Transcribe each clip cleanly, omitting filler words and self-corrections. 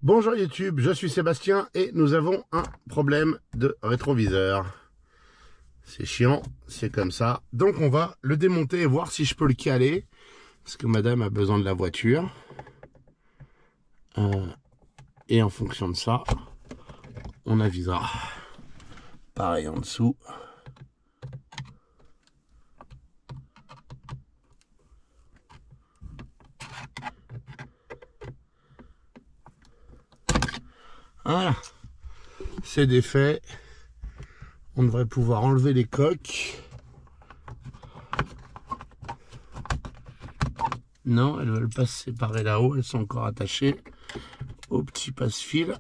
Bonjour YouTube, je suis Sébastien et nous avons un problème de rétroviseur. C'est chiant, c'est comme ça. Donc on va le démonter et voir si je peux le caler. Parce que madame a besoin de la voiture. Et en fonction de ça, on avisera. Pareil en dessous. Voilà, c'est défait. On devrait pouvoir enlever les coques. Non, elles veulent pas se séparer là-haut, elles sont encore attachées au petit passe-fil.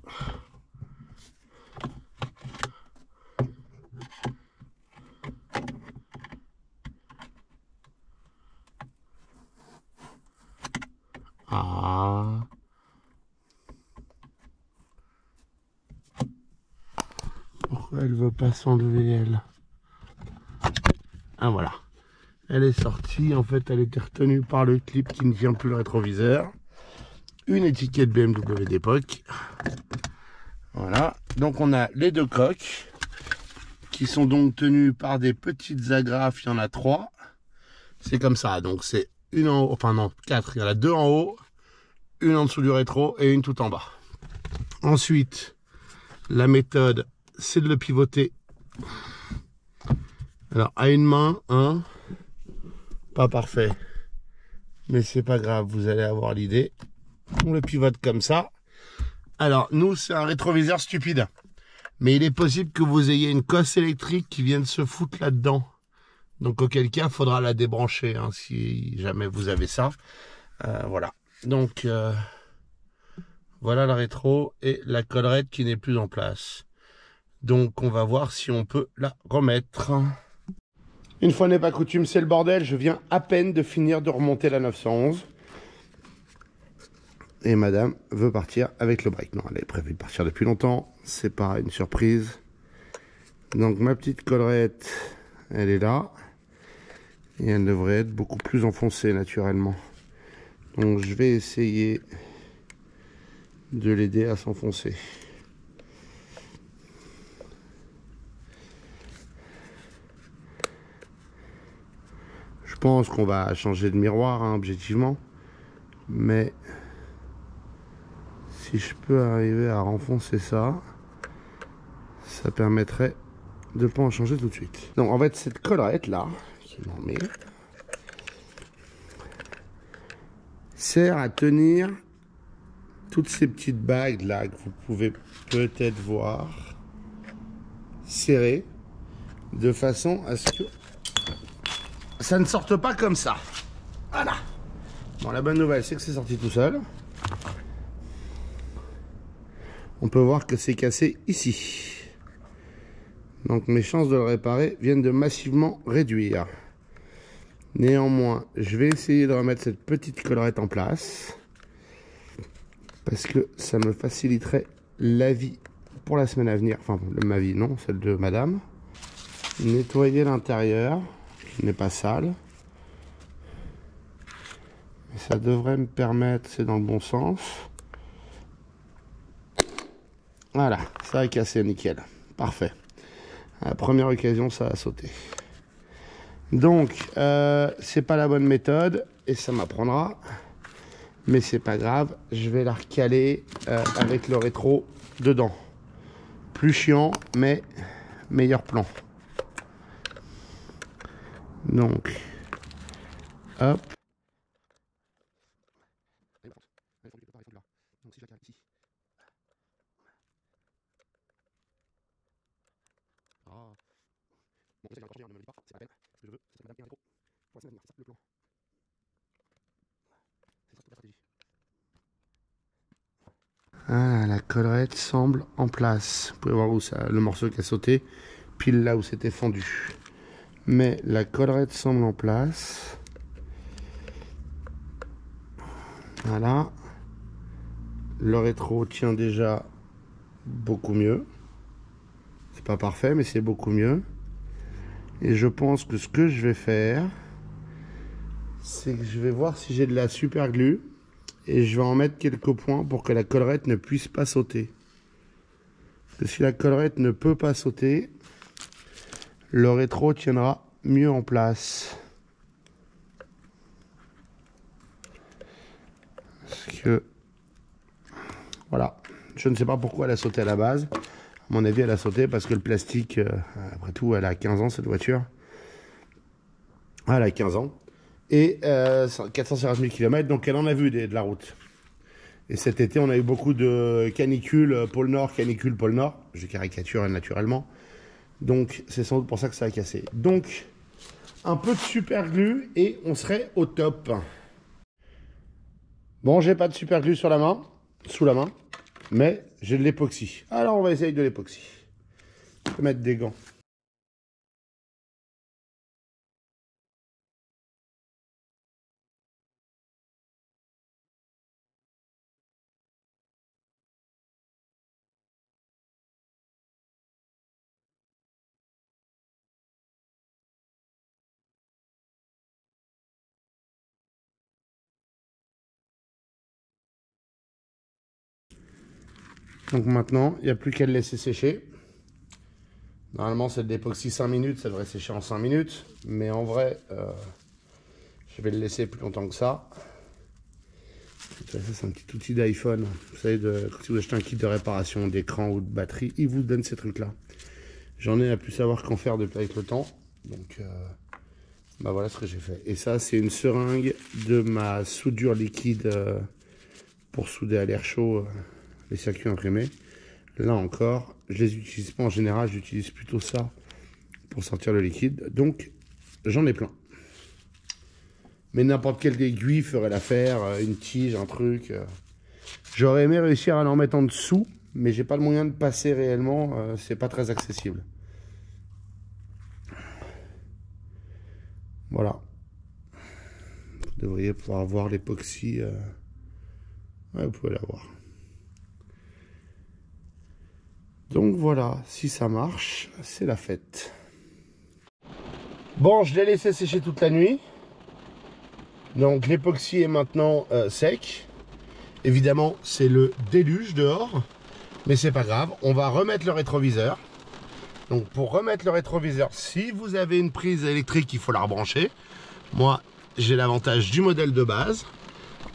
Ah. Pourquoi elle veut pas s'enlever, elle? Ah voilà. Elle est sortie. En fait, elle était retenue par le clip qui ne tient plus le rétroviseur. Une étiquette BMW d'époque. Voilà. Donc on a les deux coques qui sont donc tenues par des petites agrafes. Il y en a 3. C'est comme ça. Donc c'est une en haut. Enfin non, 4. Il y en a 2 en haut, une en dessous du rétro et une tout en bas. Ensuite, la méthode, c'est de le pivoter. Alors à une main, pas parfait, mais c'est pas grave, vous allez avoir l'idée. On le pivote comme ça. Alors nous, c'est un rétroviseur stupide, mais il est possible que vous ayez une cosse électrique qui vienne se foutre là-dedans. Donc auquel cas, il faudra la débrancher si jamais vous avez ça. Voilà. Donc voilà le rétro et la collerette qui n'est plus en place. Donc on va voir si on peut la remettre. Une fois n'est pas coutume, c'est le bordel. Je viens à peine de finir de remonter la 911. Et madame veut partir avec le break. Non, elle est prévue de partir depuis longtemps. C'est pas une surprise. Donc ma petite collerette, elle est là. Et elle devrait être beaucoup plus enfoncée naturellement. Donc je vais essayer de l'aider à s'enfoncer. Je pense qu'on va changer de miroir, objectivement. Mais si je peux arriver à renfoncer ça, ça permettrait de ne pas en changer tout de suite. Donc en fait, cette collerette là, qui m'en met, sert à tenir toutes ces petites bagues là que vous pouvez peut-être voir serrées de façon à ce que ça ne sorte pas comme ça. Voilà. Bon, la bonne nouvelle, c'est que c'est sorti tout seul. On peut voir que c'est cassé ici. Donc mes chances de le réparer viennent de massivement réduire. Néanmoins, je vais essayer de remettre cette petite collerette en place. Parce que ça me faciliterait la vie pour la semaine à venir. Enfin, ma vie non, celle de madame. Nettoyer l'intérieur, qui n'est pas sale. Mais ça devrait me permettre, c'est dans le bon sens. Voilà, ça a cassé, nickel. Parfait. À la première occasion, ça a sauté. Donc, c'est pas la bonne méthode et ça m'apprendra. Mais c'est pas grave, je vais la recaler avec le rétro dedans. Plus chiant, mais meilleur plan. Donc, hop. Bon, ça, j'ai encore, ne me le dis pas, c'est pas la peine. Ce que je veux, c'est cette madame et un rétro pour la semaine à venir. C'est ça le plan. C'est ça toute la stratégie. Ah, la collerette semble en place. Vous pouvez voir où ça, le morceau qui a sauté, pile là où c'était fendu. Mais la collerette semble en place. Voilà. Le rétro tient déjà beaucoup mieux. C'est pas parfait, mais c'est beaucoup mieux. Et je pense que ce que je vais faire, c'est que je vais voir si j'ai de la super glue Et je vais en mettre quelques points pour que la collerette ne puisse pas sauter. Parce que si la collerette ne peut pas sauter, le rétro tiendra mieux en place. Parce que, voilà, je ne sais pas pourquoi elle a sauté à la base. À mon avis, elle a sauté parce que le plastique, après tout, elle a 15 ans cette voiture. Elle a 15 ans. Et 450 000 km, donc elle en a vu de la route. Et cet été, on a eu beaucoup de canicules pôle Nord, canicules pôle Nord. Je caricature naturellement. Donc, c'est sans doute pour ça que ça a cassé. Donc, un peu de super glue et on serait au top. Bon, j'ai pas de super glue sur la main, sous la main, mais j'ai de l'époxy. Alors, on va essayer de l'époxy. Je vais mettre des gants. Donc maintenant, il n'y a plus qu'à le laisser sécher. Normalement, c'est de l'époxy 5 minutes, ça devrait sécher en 5 minutes. Mais en vrai, je vais le laisser plus longtemps que ça. Ça, c'est un petit outil d'iPhone. Vous savez, si vous achetez un kit de réparation d'écran ou de batterie, il vous donne ces trucs-là. J'en ai à plus savoir qu'en faire depuis avec le temps. Donc, bah voilà ce que j'ai fait. Et ça, c'est une seringue de ma soudure liquide pour souder à l'air chaud les circuits imprimés. Là encore, je les utilise pas en général, j'utilise plutôt ça pour sortir le liquide. Donc, j'en ai plein. Mais n'importe quelle aiguille ferait l'affaire, une tige, un truc. J'aurais aimé réussir à l'en mettre en dessous, mais j'ai pas le moyen de passer réellement, c'est pas très accessible. Voilà. Vous devriez pouvoir voir l'époxy. Ouais, vous pouvez la voir. Donc voilà, si ça marche, c'est la fête. Bon, je l'ai laissé sécher toute la nuit. Donc l'époxy est maintenant sec. Évidemment, c'est le déluge dehors. Mais c'est pas grave, on va remettre le rétroviseur. Donc pour remettre le rétroviseur, si vous avez une prise électrique, il faut la rebrancher. Moi, j'ai l'avantage du modèle de base.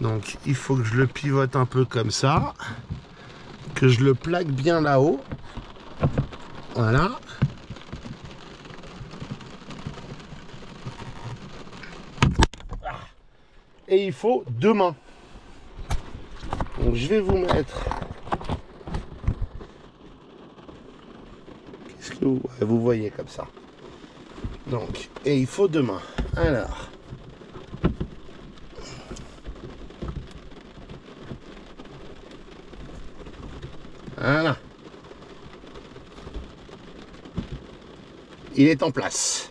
Donc il faut que je le pivote un peu comme ça. Que je le plaque bien là-haut. Voilà. Et il faut deux mains. Donc je vais vous mettre... Qu'est-ce que vous voyez comme ça. Donc, et il faut deux mains. Alors... Voilà. Il est en place.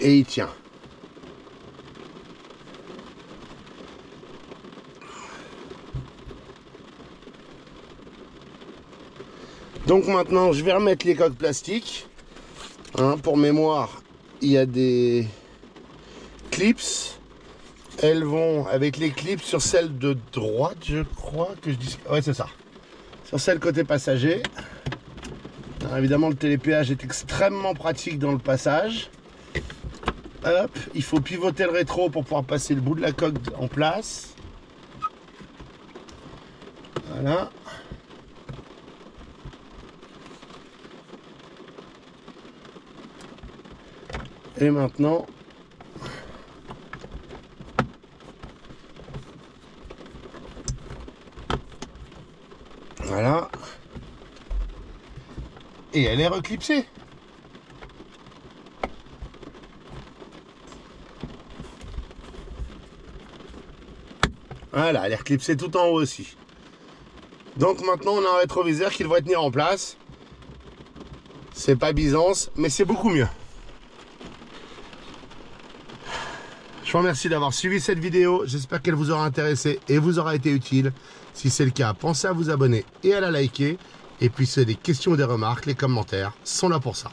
Et il tient. Donc maintenant, je vais remettre les coques plastiques. Hein, pour mémoire, il y a des clips. Elles vont avec les clips sur celle de droite, je crois que je dis. Ouais, c'est ça. Sur celle côté passager. Alors, évidemment, le télépéage est extrêmement pratique dans le passage. Hop, il faut pivoter le rétro pour pouvoir passer le bout de la coque en place. Voilà. Et maintenant, voilà. Et elle est reclipsée. Voilà, elle est reclipsée tout en haut aussi. Donc maintenant, on a un rétroviseur qui devrait tenir en place. C'est pas Byzance, mais c'est beaucoup mieux. Je vous remercie d'avoir suivi cette vidéo. J'espère qu'elle vous aura intéressé et vous aura été utile. Si c'est le cas, pensez à vous abonner et à la liker. Et puis c'est des questions et des remarques, les commentaires sont là pour ça.